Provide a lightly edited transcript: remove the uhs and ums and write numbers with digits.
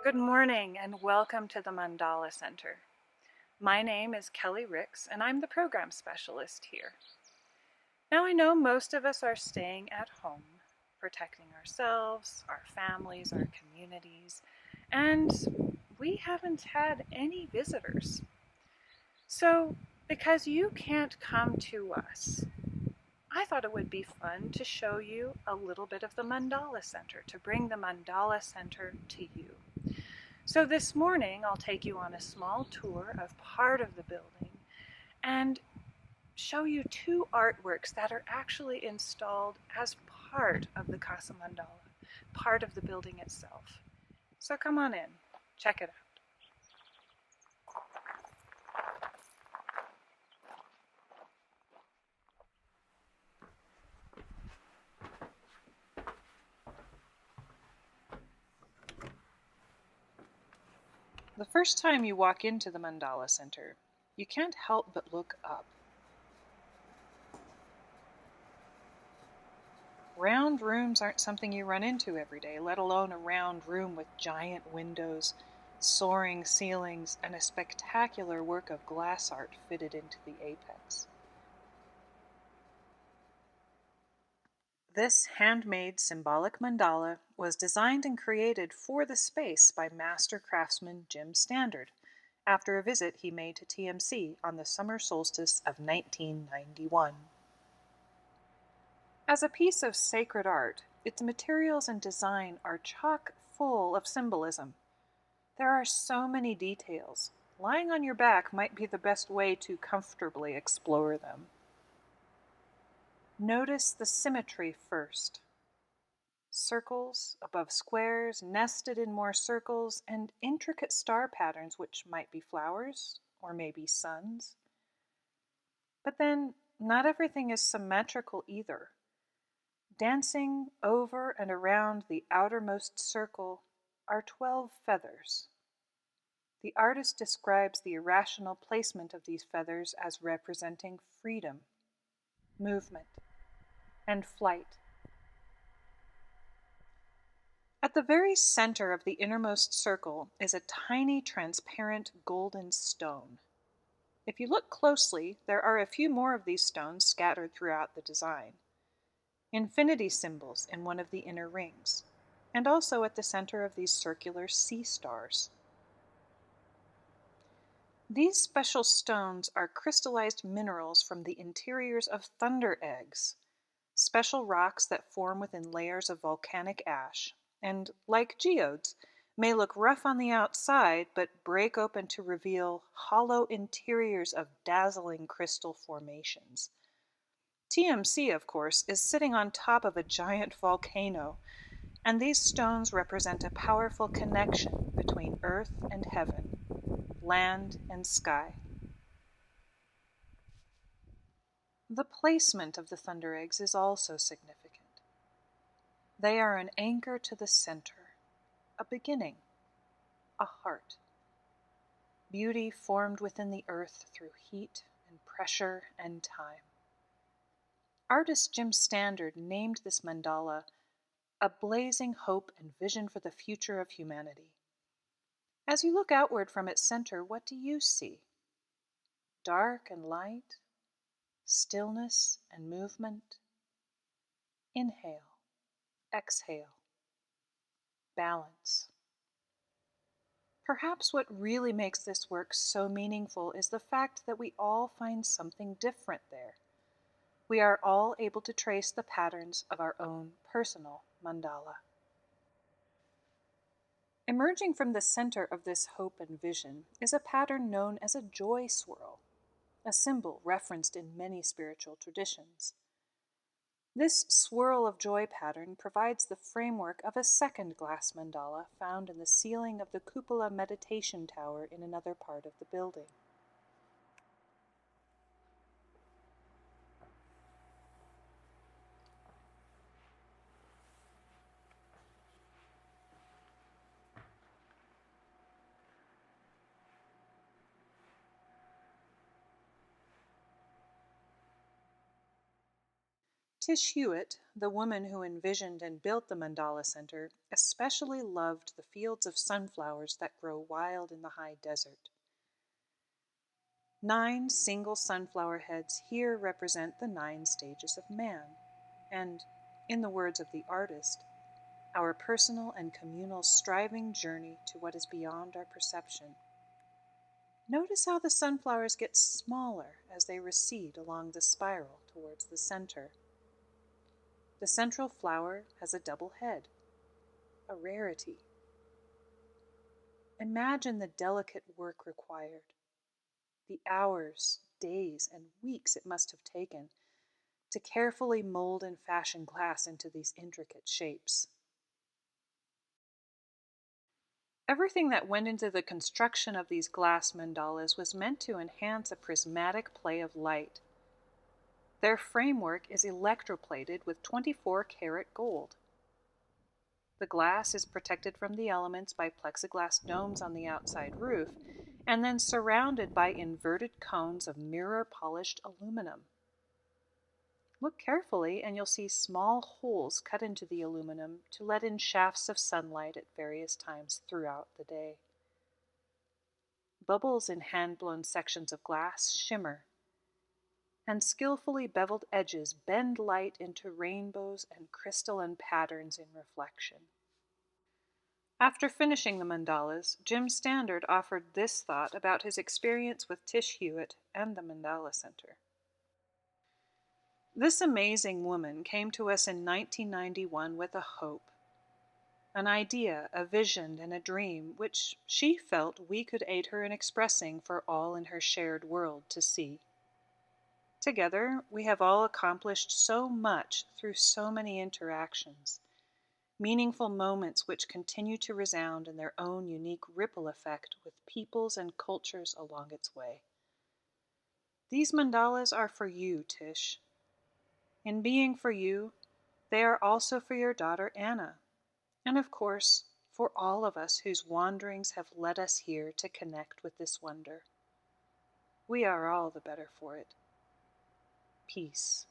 Good morning and welcome to the Mandala Center. My name is Kelly Ricks and I'm the program specialist here. Now I know most of us are staying at home, protecting ourselves, our families, our communities, and we haven't had any visitors. So, because you can't come to us, I thought it would be fun to show you a little bit of the Mandala Center, to bring the Mandala Center to you. So this morning, I'll take you on a small tour of part of the building and show you two artworks that are actually installed as part of the Casa Mandala, part of the building itself. So come on in, check it out. The first time you walk into the Mandala Center, you can't help but look up. Round rooms aren't something you run into every day, let alone a round room with giant windows, soaring ceilings, and a spectacular work of glass art fitted into the apex. This handmade symbolic mandala was designed and created for the space by Master Craftsman Jim Standard after a visit he made to TMC on the summer solstice of 1991. As a piece of sacred art, its materials and design are chock full of symbolism. There are so many details. Lying on your back might be the best way to comfortably explore them. Notice the symmetry first. Circles above squares, nested in more circles, and intricate star patterns which might be flowers or maybe suns. But then, not everything is symmetrical either. Dancing over and around the outermost circle are 12 feathers. The artist describes the irrational placement of these feathers as representing freedom, movement, and flight. At the very center of the innermost circle is a tiny transparent golden stone. If you look closely, there are a few more of these stones scattered throughout the design. Infinity symbols in one of the inner rings, and also at the center of these circular sea stars. These special stones are crystallized minerals from the interiors of thunder eggs, special rocks that form within layers of volcanic ash, and, like geodes, may look rough on the outside but break open to reveal hollow interiors of dazzling crystal formations. TMC, of course, is sitting on top of a giant volcano, and these stones represent a powerful connection between earth and heaven, land and sky. The placement of the thunder eggs is also significant. They are an anchor to the center, a beginning, a heart. Beauty formed within the earth through heat and pressure and time. Artist Jim Standard named this mandala a blazing hope and vision for the future of humanity. As you look outward from its center, what do you see? Dark and light, stillness and movement. Inhale, exhale, balance. Perhaps what really makes this work so meaningful is the fact that we all find something different there. We are all able to trace the patterns of our own personal mandala. Emerging from the center of this hope and vision is a pattern known as a joy swirl, a symbol referenced in many spiritual traditions. This swirl of joy pattern provides the framework of a second glass mandala found in the ceiling of the cupola meditation tower in another part of the building. Tish Hewitt, the woman who envisioned and built the Mandala Center, especially loved the fields of sunflowers that grow wild in the high desert. 9 single sunflower heads here represent the 9 stages of man, and, in the words of the artist, our personal and communal striving journey to what is beyond our perception. Notice how the sunflowers get smaller as they recede along the spiral towards the center. The central flower has a double head, a rarity. Imagine the delicate work required, the hours, days, and weeks it must have taken to carefully mold and fashion glass into these intricate shapes. Everything that went into the construction of these glass mandalas was meant to enhance a prismatic play of light. Their framework is electroplated with 24-karat gold. The glass is protected from the elements by plexiglass domes on the outside roof, and then surrounded by inverted cones of mirror-polished aluminum. Look carefully and you'll see small holes cut into the aluminum to let in shafts of sunlight at various times throughout the day. Bubbles in hand-blown sections of glass shimmer, and skillfully beveled edges bend light into rainbows and crystalline patterns in reflection. After finishing the mandalas, Jim Standard offered this thought about his experience with Tish Hewitt and the Mandala Center. This amazing woman came to us in 1991 with a hope, an idea, a vision, and a dream which she felt we could aid her in expressing for all in her shared world to see. Together, we have all accomplished so much through so many interactions, meaningful moments which continue to resound in their own unique ripple effect with peoples and cultures along its way. These mandalas are for you, Tish. In being for you, they are also for your daughter Anna, and of course, for all of us whose wanderings have led us here to connect with this wonder. We are all the better for it. Peace.